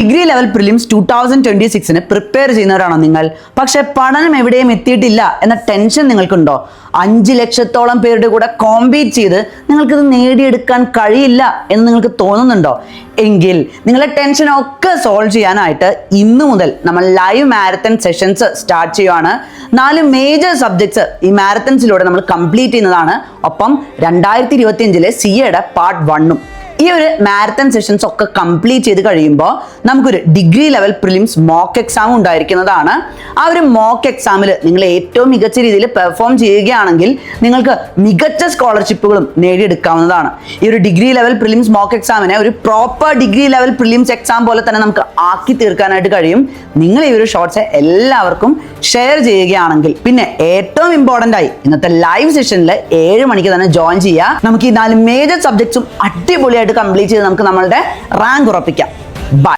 Degree level prelims 2026 prepare ചെയ്യുന്നവരാണോ നിങ്ങൾ? പക്ഷെ പഠനം എവിടെയും എത്തിയിട്ടില്ല എന്ന ടെൻഷൻ നിങ്ങൾക്കുണ്ടോ? 5 ലക്ഷത്തോളം പേരുടെ കൂടെ കോമ്പീറ്റ് ചെയ്ത് നിങ്ങൾക്കിത് നേടിയെടുക്കാൻ കഴിയില്ല എന്ന് നിങ്ങൾക്ക് തോന്നുന്നുണ്ടോ? എങ്കിൽ നിങ്ങളുടെ ടെൻഷനൊക്കെ സോൾവ് ചെയ്യാനായിട്ട് ഇന്നു മുതൽ നമ്മൾ ലൈവ് മാരത്തൺ സെഷൻസ് സ്റ്റാർട്ട് ചെയ്യുവാണ്. 4 മേജർ സബ്ജക്ട്സ് ഈ മാരത്തൺസിലൂടെ നമ്മൾ കംപ്ലീറ്റ് ചെയ്യുന്നതാണ്. ഒപ്പം 2025 CA പാർട്ട് 1ഉം. ഈ ഒരു മാരത്തൺ സെഷൻസ് ഒക്കെ കംപ്ലീറ്റ് ചെയ്ത് കഴിയുമ്പോൾ നമുക്കൊരു degree level prelims mock exam ഉണ്ടായിരിക്കുന്നതാണ്. ആ ഒരു മോക്ക് എക്സാമിൽ നിങ്ങൾ ഏറ്റവും മികച്ച രീതിയിൽ പെർഫോം ചെയ്യുകയാണെങ്കിൽ നിങ്ങൾക്ക് മികച്ച സ്കോളർഷിപ്പുകളും നേടിയെടുക്കാവുന്നതാണ്. ഈ ഒരു ഡിഗ്രി ലെവൽ പ്രിലിംസ് മോക്ക് എക്സാമിനെ ഒരു proper degree level prelims exam പോലെ തന്നെ നമുക്ക് ആക്കി തീർക്കാനായിട്ട് കഴിയും. നിങ്ങൾ ഈ ഒരു ഷോർട്സ് എല്ലാവർക്കും ഷെയർ ചെയ്യുകയാണെങ്കിൽ. പിന്നെ ഏറ്റവും ഇമ്പോർട്ടൻ്റ് ആയി ഇന്നത്തെ ലൈവ് സെഷനിൽ 7 മണിക്ക് തന്നെ ജോയിൻ ചെയ്യുക. നമുക്ക് ഈ 4 മേജർ സബ്ജക്ട്സും അടിപൊളിയായിട്ട് കംപ്ലീറ്റ് ചെയ്ത് നമുക്ക് നമ്മളുടെ റാങ്ക് ഉറപ്പിക്കാം. ബൈ.